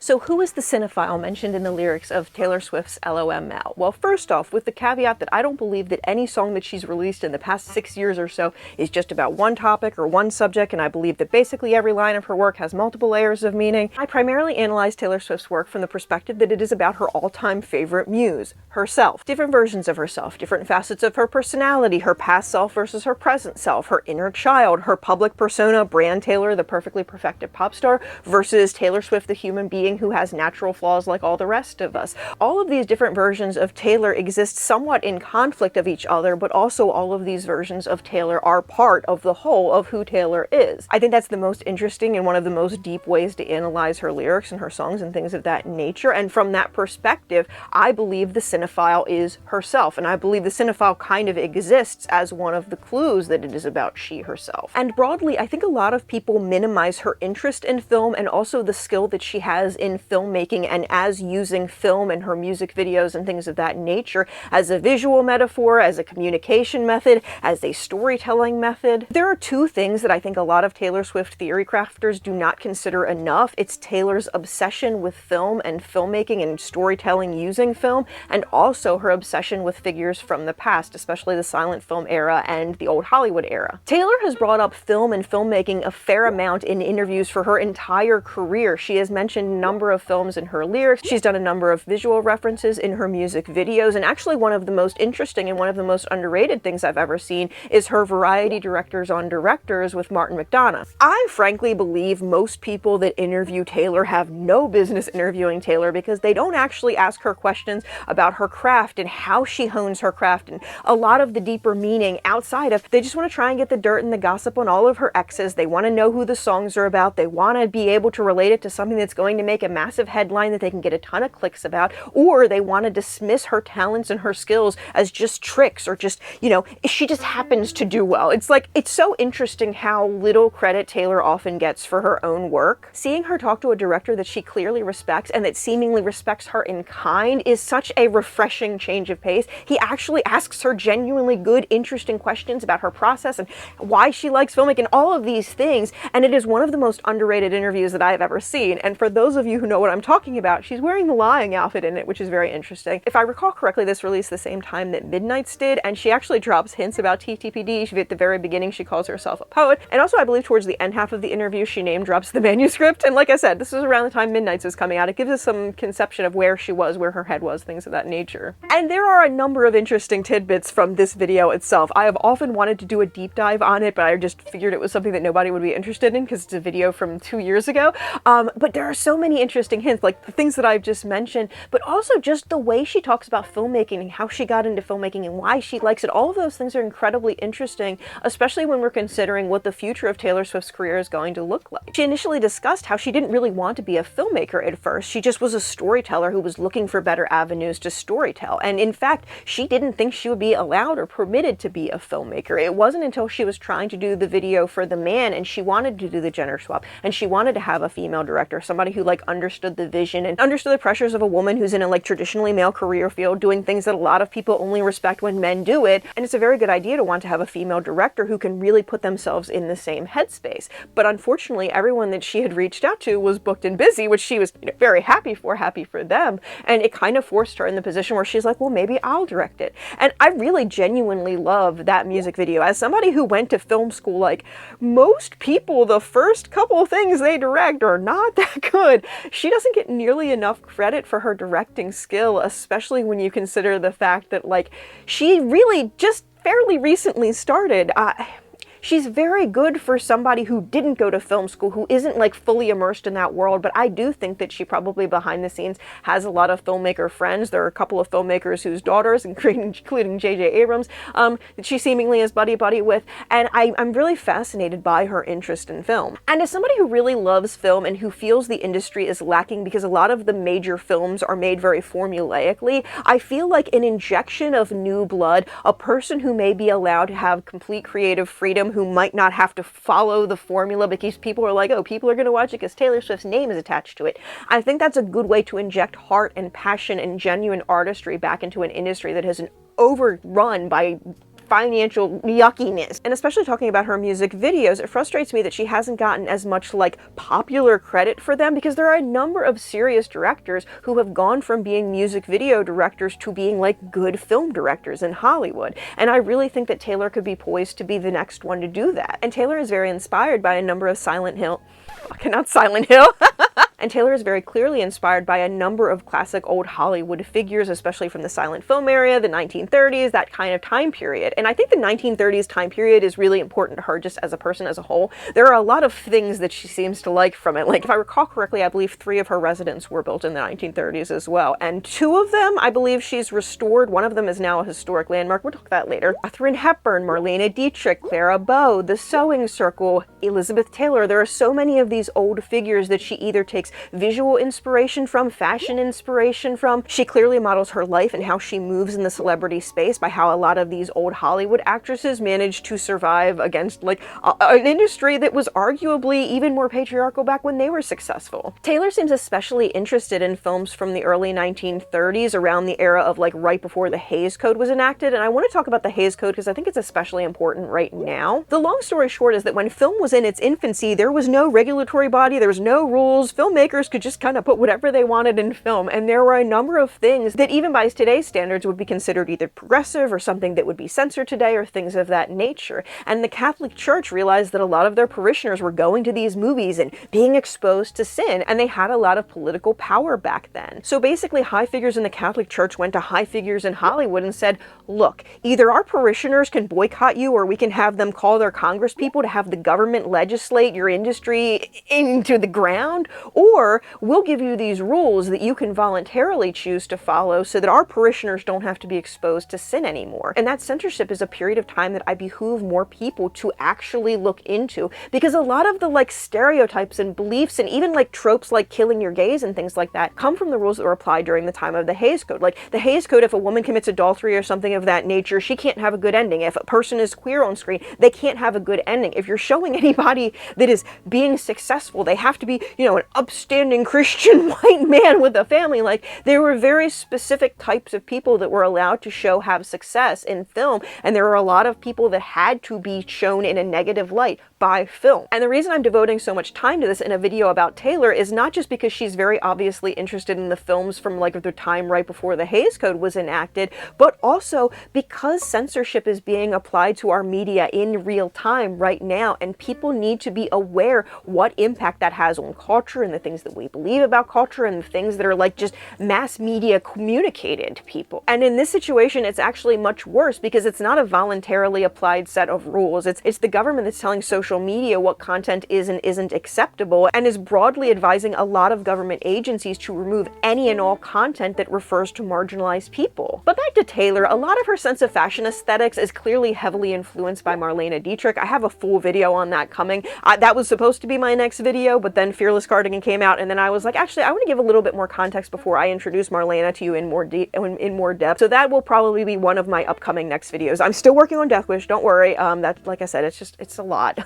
So who is the cinephile mentioned in the lyrics of Taylor Swift's LOML? Well, first off, with the caveat that I don't believe that any song that she's released in the past 6 years or so is just about one topic or one subject, and I believe that basically every line of her work has multiple layers of meaning. I primarily analyze Taylor Swift's work from the perspective that it is about her all-time favorite muse, herself. Different versions of herself, different facets of her personality, her past self versus her present self, her inner child, her public persona, Brand Taylor, the perfectly perfected pop star, versus Taylor Swift, the human being who has natural flaws like all the rest of us. All of these different versions of Taylor exist somewhat in conflict of each other, but also all of these versions of Taylor are part of the whole of who Taylor is. I think that's the most interesting and one of the most deep ways to analyze her lyrics and her songs and things of that nature, and from that perspective, I believe the cinephile is herself, and I believe the cinephile kind of exists as one of the clues that it is about she herself. And broadly, I think a lot of people minimize her interest in film and also the skill that she has in filmmaking and as using film in her music videos and things of that nature as a visual metaphor, as a communication method, as a storytelling method. There are two things that I think a lot of Taylor Swift theory crafters do not consider enough. It's Taylor's obsession with film and filmmaking and storytelling using film, and also her obsession with figures from the past, especially the silent film era and the old Hollywood era. Taylor has brought up film and filmmaking a fair amount in interviews for her entire career. She has mentioned a number of films in her lyrics. She's done a number of visual references in her music videos, and actually one of the most interesting and one of the most underrated things I've ever seen is her Variety Directors on Directors with Martin McDonough. I frankly believe most people that interview Taylor have no business interviewing Taylor because they don't actually ask her questions about her craft and how she hones her craft and a lot of the deeper meaning outside of, they just want to try and get the dirt and the gossip on all of her exes. They want to know who the songs are about. They want to be able to relate it to something that's going to make a massive headline that they can get a ton of clicks about, or they want to dismiss her talents and her skills as just tricks or just, you know, she just happens to do well. It's like, it's so interesting how little credit Taylor often gets for her own work. Seeing her talk to a director that she clearly respects and that seemingly respects her in kind is such a refreshing change of pace. He actually asks her genuinely good, interesting questions about her process and why she likes filmmaking and all of these things, and it is one of the most underrated interviews that I have ever seen. And for those of you who know what I'm talking about, she's wearing the lying outfit in it, which is very interesting. If I recall correctly, this released the same time that Midnight's did, and she actually drops hints about TTPD. At the very beginning, she calls herself a poet, and also I believe towards the end half of the interview, she name drops the manuscript. And like I said, this is around the time Midnight's was coming out. It gives us some conception of where she was, where her head was, things of that nature. And there are a number of interesting tidbits from this video itself. I have often wanted to do a deep dive on it, but I just figured it was something that nobody would be interested in because it's a video from 2 years ago. But there are so many interesting hints, like the things that I've just mentioned, but also just the way she talks about filmmaking and how she got into filmmaking and why she likes it. All of those things are incredibly interesting, especially when we're considering what the future of Taylor Swift's career is going to look like. She initially discussed how she didn't really want to be a filmmaker at first. She just was a storyteller who was looking for better avenues to storytell. And in fact, she didn't think she would be allowed or permitted to be a filmmaker. It wasn't until she was trying to do the video for The Man and she wanted to do the gender swap and she wanted to have a female director, somebody who like understood the vision and understood the pressures of a woman who's in a like traditionally male career field doing things that a lot of people only respect when men do it. And it's a very good idea to want to have a female director who can really put themselves in the same headspace. But unfortunately, everyone that she had reached out to was booked and busy, which she was very happy for them. And it kind of forced her in the position where she's like, well, maybe I'll direct it. And I really genuinely love that music video. As somebody who went to film school, like most people, the first couple of things they direct are not that good. She doesn't get nearly enough credit for her directing skill, especially when you consider the fact that like she really just fairly recently started. She's very good for somebody who didn't go to film school, who isn't like fully immersed in that world, but I do think that she probably behind the scenes has a lot of filmmaker friends. There are a couple of filmmakers whose daughters, including J.J. Abrams, that she seemingly is buddy-buddy with, and I'm really fascinated by her interest in film. And as somebody who really loves film and who feels the industry is lacking because a lot of the major films are made very formulaically, I feel like an injection of new blood, a person who may be allowed to have complete creative freedom, who might not have to follow the formula because people are like, oh, people are going to watch it because Taylor Swift's name is attached to it. I think that's a good way to inject heart and passion and genuine artistry back into an industry that has been overrun by financial yuckiness. And especially talking about her music videos, it frustrates me that she hasn't gotten as much like popular credit for them, because there are a number of serious directors who have gone from being music video directors to being like good film directors in Hollywood. And I really think that Taylor could be poised to be the next one to do that. And Taylor is very inspired by a number of And Taylor is very clearly inspired by a number of classic old Hollywood figures, especially from the silent film era, the 1930s, that kind of time period. And I think the 1930s time period is really important to her just as a person as a whole. There are a lot of things that she seems to like from it. Like, if I recall correctly, I believe 3 of her residences were built in the 1930s as well. And 2 of them, I believe she's restored. One of them is now a historic landmark. We'll talk about that later. Katharine Hepburn, Marlene Dietrich, Clara Bow, The Sewing Circle, Elizabeth Taylor. There are so many of these old figures that she either takes visual inspiration from, fashion inspiration from. She clearly models her life and how she moves in the celebrity space by how a lot of these old Hollywood actresses managed to survive against like an industry that was arguably even more patriarchal back when they were successful. Taylor seems especially interested in films from the early 1930s, around the era of like right before the Hays Code was enacted. And I want to talk about the Hays Code because I think it's especially important right now. The long story short is that when film was in its infancy, there was no regulatory body, there was no rules. Filmmakers could just kind of put whatever they wanted in film, and there were a number of things that even by today's standards would be considered either progressive or something that would be censored today or things of that nature. And the Catholic Church realized that a lot of their parishioners were going to these movies and being exposed to sin, and they had a lot of political power back then. So basically, high figures in the Catholic Church went to high figures in Hollywood and said, look, either our parishioners can boycott you, or we can have them call their congresspeople to have the government legislate your industry into the ground, or we'll give you these rules that you can voluntarily choose to follow so that our parishioners don't have to be exposed to sin anymore. And that censorship is a period of time that I behoove more people to actually look into, because a lot of the like stereotypes and beliefs and even like tropes like killing your gays and things like that come from the rules that were applied during the time of the Hays Code. Like the Hays Code, if a woman commits adultery or something of that nature, she can't have a good ending. If a person is queer on screen, they can't have a good ending. If you're showing anybody that is being successful, they have to be, you know, an upstanding Christian white man with a family. Like, there were very specific types of people that were allowed to have success in film, and there were a lot of people that had to be shown in a negative light by film. And the reason I'm devoting so much time to this in a video about Taylor is not just because she's very obviously interested in the films from like the time right before the Hays Code was enacted, but also because censorship is being applied to our media in real time right now, and people need to be aware what impact that has on culture and the things that we believe about culture and the things that are like just mass media communicated to people. And in this situation, it's actually much worse because it's not a voluntarily applied set of rules. It's the government that's telling social media what content is and isn't acceptable, and is broadly advising a lot of government agencies to remove any and all content that refers to marginalized people. But back to Taylor, a lot of her sense of fashion aesthetics is clearly heavily influenced by Marlene Dietrich. I have a full video on that coming. That was supposed to be my next video, but then Fearless Cardigan came out, and then I was like, actually, I want to give a little bit more context before I introduce Marlena to you in more depth. So that will probably be one of my upcoming next videos. I'm still working on Death Wish, don't worry. That, like I said, it's a lot.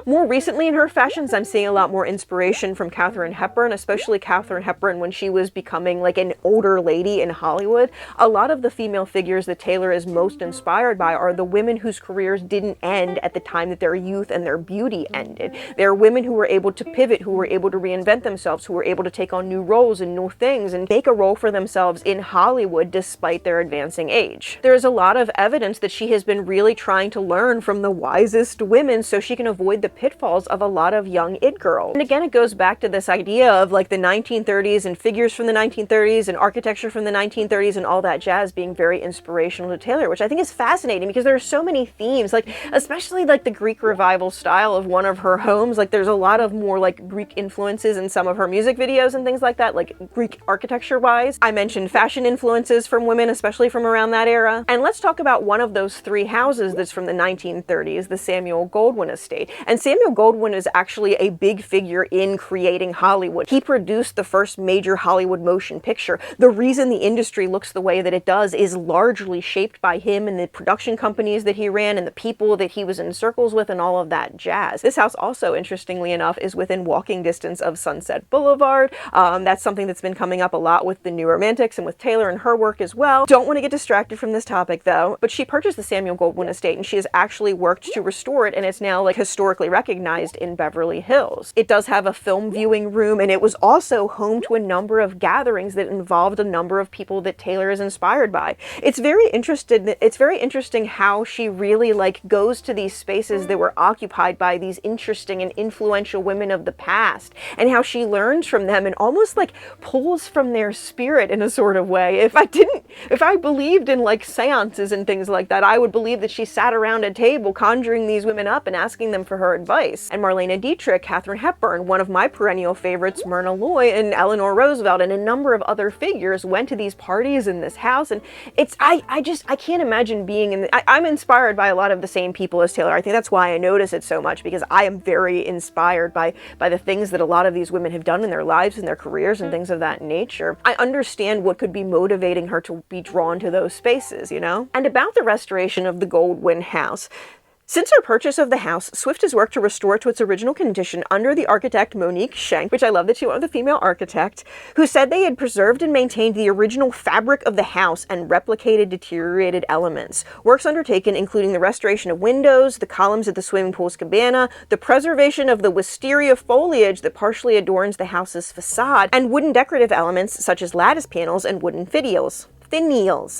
More recently in her fashions, I'm seeing a lot more inspiration from Katharine Hepburn, especially Katharine Hepburn when she was becoming like an older lady in Hollywood. A lot of the female figures that Taylor is most inspired by are the women whose careers didn't end at the time that their youth and their beauty ended. They're women who were able to pivot, who were able to reinvent themselves, who were able to take on new roles and new things and make a role for themselves in Hollywood despite their advancing age. There's a lot of evidence that she has been really trying to learn from the wisest women so she can avoid the pitfalls of a lot of young it girls. And again, it goes back to this idea of like the 1930s and figures from the 1930s and architecture from the 1930s and all that jazz being very inspirational to Taylor, which I think is fascinating because there are so many themes, like especially like the Greek revival style of one of her homes. Like there's a lot of more like Greek influences in some of her music videos and things like that, like Greek architecture wise. I mentioned fashion influences from women, especially from around that era. And let's talk about one of those 3 houses that's from the 1930s, the Samuel Goldwyn estate. And Samuel Goldwyn is actually a big figure in creating Hollywood. He produced the first major Hollywood motion picture. The reason the industry looks the way that it does is largely shaped by him and the production companies that he ran and the people that he was in circles with and all of that jazz. This house also, interestingly enough, is within walking distance of Sunset Sunset Boulevard. That's something that's been coming up a lot with the New Romantics and with Taylor and her work as well. Don't want to get distracted from this topic though, but she purchased the Samuel Goldwyn estate and she has actually worked to restore it, and it's now like historically recognized in Beverly Hills. It does have a film viewing room, and it was also home to a number of gatherings that involved a number of people that Taylor is inspired by. It's very interesting how she really like goes to these spaces that were occupied by these interesting and influential women of the past, and how she learns from them and almost like pulls from their spirit in a sort of way. If I believed in like seances and things like that, I would believe that she sat around a table conjuring these women up and asking them for her advice. And Marlene Dietrich, Katharine Hepburn, one of my perennial favorites, Myrna Loy, and Eleanor Roosevelt, and a number of other figures went to these parties in this house. And I can't imagine being in I'm inspired by a lot of the same people as Taylor. I think that's why I notice it so much, because I am very inspired by the things that a lot of these women have done in their lives and their careers and things of that nature. I understand what could be motivating her to be drawn to those spaces, you know? And about the restoration of the Goldwyn house. Since her purchase of the house, Swift has worked to restore it to its original condition under the architect Monique Schenck, which I love that she went with a female architect, who said they had preserved and maintained the original fabric of the house and replicated deteriorated elements. Works undertaken including the restoration of windows, the columns at the swimming pool's cabana, the preservation of the wisteria foliage that partially adorns the house's facade, and wooden decorative elements such as lattice panels and wooden finials.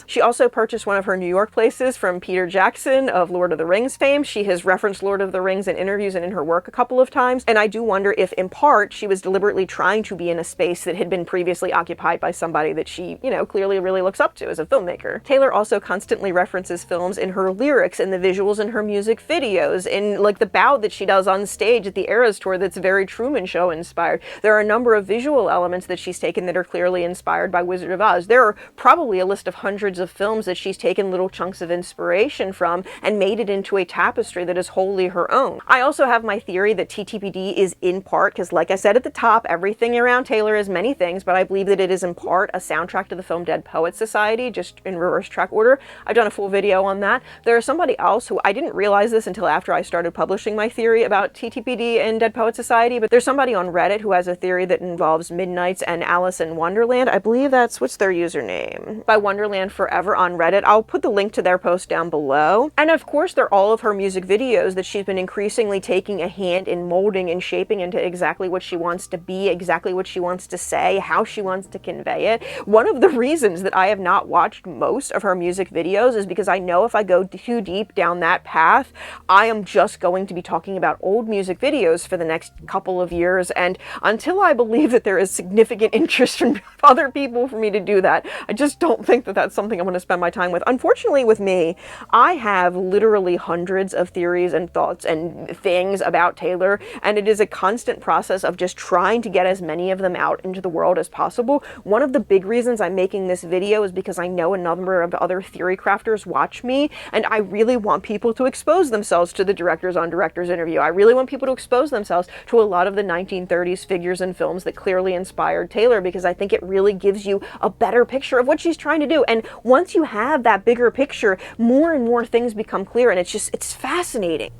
She also purchased one of her New York places from Peter Jackson of Lord of the Rings fame. She has referenced Lord of the Rings in interviews and in her work a couple of times, and I do wonder if, in part, she was deliberately trying to be in a space that had been previously occupied by somebody that she, you know, clearly really looks up to as a filmmaker. Taylor also constantly references films in her lyrics and the visuals in her music videos, in like the bow that she does on stage at the Eras Tour that's very Truman Show inspired. There are a number of visual elements that she's taken that are clearly inspired by Wizard of Oz. There are probably a list of hundreds of films that she's taken little chunks of inspiration from and made it into a tapestry that is wholly her own. I also have my theory that TTPD is in part, because like I said at the top, everything around Taylor is many things, but I believe that it is in part a soundtrack to the film Dead Poets Society, just in reverse track order. I've done a full video on that. There is somebody else who, I didn't realize this until after I started publishing my theory about TTPD and Dead Poets Society, but there's somebody on Reddit who has a theory that involves Midnights and Alice in Wonderland. I believe what's their username? By Wonderland Forever on Reddit. I'll put the link to their post down below. And of course, they're all of her music videos that she's been increasingly taking a hand in molding and shaping into exactly what she wants to be, exactly what she wants to say, how she wants to convey it. One of the reasons that I have not watched most of her music videos is because I know if I go too deep down that path, I am just going to be talking about old music videos for the next couple of years, and until I believe that there is significant interest from other people for me to do that, I just don't think that that's something I'm going to spend my time with. Unfortunately with me, I have literally hundreds of theories and thoughts and things about Taylor, and it is a constant process of just trying to get as many of them out into the world as possible. One of the big reasons I'm making this video is because I know a number of other theory crafters watch me, and I really want people to expose themselves to the Directors on Directors interview. I really want people to expose themselves to a lot of the 1930s figures and films that clearly inspired Taylor, because I think it really gives you a better picture of what she's trying to do. And once you have that bigger picture, more and more things become clear, and it's fascinating.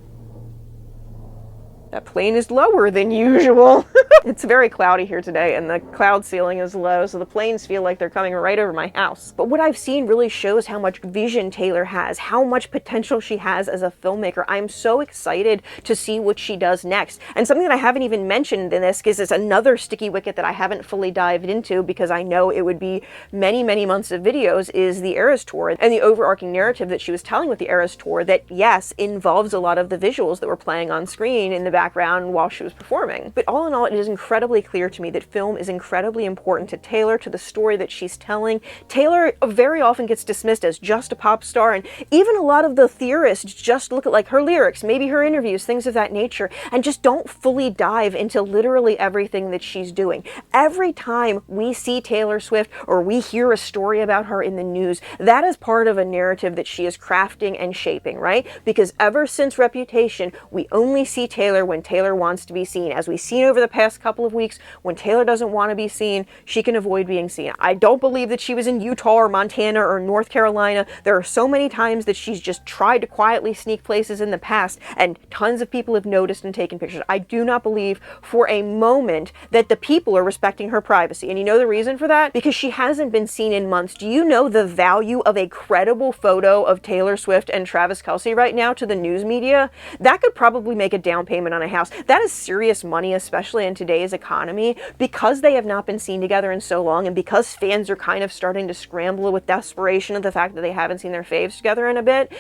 That plane is lower than usual. It's very cloudy here today, and the cloud ceiling is low, so the planes feel like they're coming right over my house. But what I've seen really shows how much vision Taylor has, how much potential she has as a filmmaker. I'm so excited to see what she does next. And something that I haven't even mentioned in this, because it's another sticky wicket that I haven't fully dived into, because I know it would be many, many months of videos, is the Eras Tour and the overarching narrative that she was telling with the Eras Tour that, yes, involves a lot of the visuals that were playing on screen in the background while she was performing. But all in all, it is incredibly clear to me that film is incredibly important to Taylor, to the story that she's telling. Taylor very often gets dismissed as just a pop star, and even a lot of the theorists just look at like her lyrics, maybe her interviews, things of that nature, and just don't fully dive into literally everything that she's doing. Every time we see Taylor Swift or we hear a story about her in the news, that is part of a narrative that she is crafting and shaping, right? Because ever since Reputation, we only see Taylor when Taylor wants to be seen. As we've seen over the past couple of weeks, when Taylor doesn't want to be seen, she can avoid being seen. I don't believe that she was in Utah or Montana or North Carolina. There are so many times that she's just tried to quietly sneak places in the past, and tons of people have noticed and taken pictures. I do not believe for a moment that the people are respecting her privacy. And you know the reason for that? Because she hasn't been seen in months. Do you know the value of a credible photo of Taylor Swift and Travis Kelce right now to the news media? That could probably make a down payment on a house. That is serious money, especially in today's economy, because they have not been seen together in so long, and because fans are kind of starting to scramble with desperation of the fact that they haven't seen their faves together in a bit.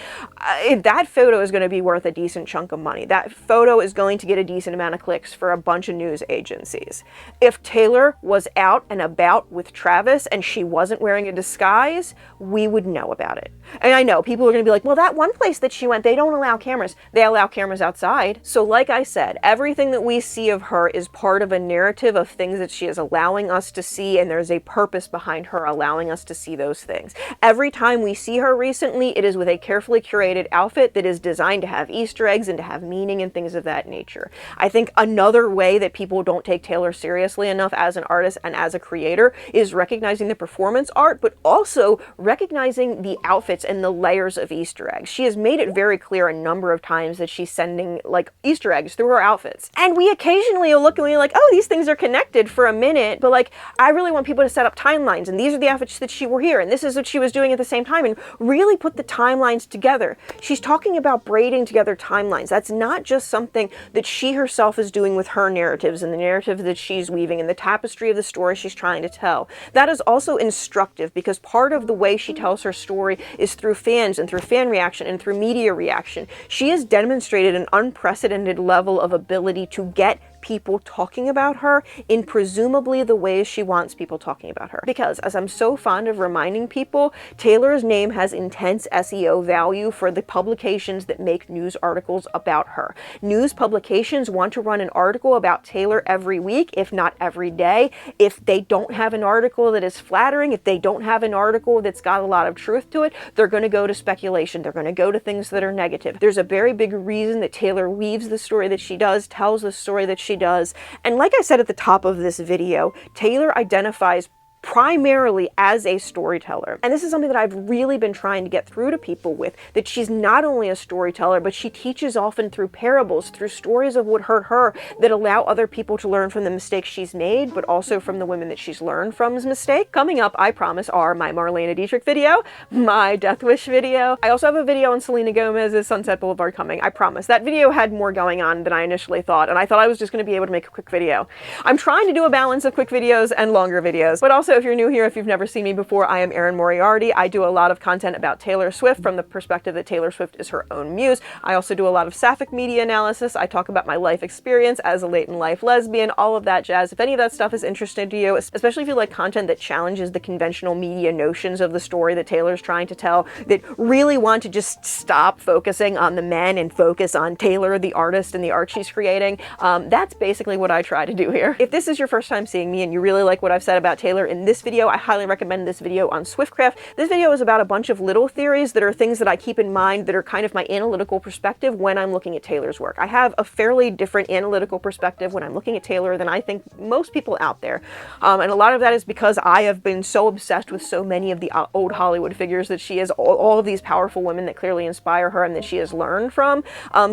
That photo is going to be worth a decent chunk of money. That photo is going to get a decent amount of clicks for a bunch of news agencies. If Taylor was out and about with Travis and she wasn't wearing a disguise, we would know about it. And I know people are going to be like, well, that one place that she went, they don't allow cameras. They allow cameras outside. So like I said, everything that we see of her is part of a narrative of things that she is allowing us to see, and there's a purpose behind her allowing us to see those things. Every time we see her recently, it is with a carefully curated outfit that is designed to have Easter eggs and to have meaning and things of that nature. I think another way that people don't take Taylor seriously enough as an artist and as a creator is recognizing the performance art, but also recognizing the outfits and the layers of Easter eggs. She has made it very clear a number of times that she's sending like Easter eggs through her outfits. And we occasionally will look and we're like, oh, these things are connected for a minute, but like, I really want people to set up timelines, and these are the outfits that she wore here, and this is what she was doing at the same time, and really put the timelines together. She's talking about braiding together timelines. That's not just something that she herself is doing with her narratives and the narrative that she's weaving and the tapestry of the story she's trying to tell. That is also instructive, because part of the way she tells her story is through fans and through fan reaction and through media reaction. She has demonstrated an unprecedented level of ability to get people talking about her in presumably the ways she wants people talking about her. Because, as I'm so fond of reminding people, Taylor's name has intense SEO value for the publications that make news articles about her. News publications want to run an article about Taylor every week, if not every day. If they don't have an article that is flattering, if they don't have an article that's got a lot of truth to it, they're going to go to speculation. They're going to go to things that are negative. There's a very big reason that Taylor weaves the story that she does, tells the story that she does. And like I said at the top of this video, Taylor identifies primarily as a storyteller. And this is something that I've really been trying to get through to people with, that she's not only a storyteller, but she teaches often through parables, through stories of what hurt her that allow other people to learn from the mistakes she's made, but also from the women that she's learned from's mistake. Coming up, I promise, are my Marlena Dietrich video, my Death Wish video. I also have a video on Selena Gomez's Sunset Boulevard coming. I promise. That video had more going on than I initially thought, and I thought I was just going to be able to make a quick video. I'm trying to do a balance of quick videos and longer videos, but also, if you're new here, if you've never seen me before, I am AerinMoriarty. I do a lot of content about Taylor Swift from the perspective that Taylor Swift is her own muse. I also do a lot of sapphic media analysis. I talk about my life experience as a late-in-life lesbian, all of that jazz. If any of that stuff is interesting to you, especially if you like content that challenges the conventional media notions of the story that Taylor's trying to tell, that really want to just stop focusing on the men and focus on Taylor, the artist, and the art she's creating, that's basically what I try to do here. If this is your first time seeing me and you really like what I've said about Taylor in this video, I highly recommend this video on Swiftcraft. This video is about a bunch of little theories that are things that I keep in mind that are kind of my analytical perspective when I'm looking at Taylor's work. I have a fairly different analytical perspective when I'm looking at Taylor than I think most people out there. And a lot of that is because I have been so obsessed with so many of the old Hollywood figures that she is, all of these powerful women that clearly inspire her and that she has learned from.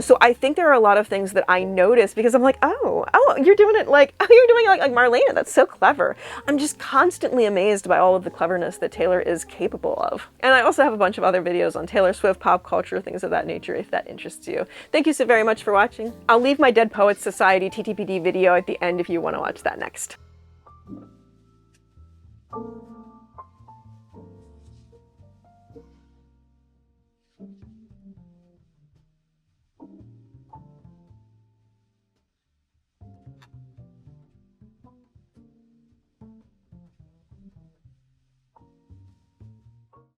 So I think there are a lot of things that I notice because I'm like, oh, you're doing it like, oh, you're doing it like Marlena. That's so clever. I'm just constantly amazed by all of the cleverness that Taylor is capable of. And I also have a bunch of other videos on Taylor Swift, pop culture, things of that nature, if that interests you. Thank you so very much for watching. I'll leave my Dead Poets Society TTPD video at the end if you want to watch that next.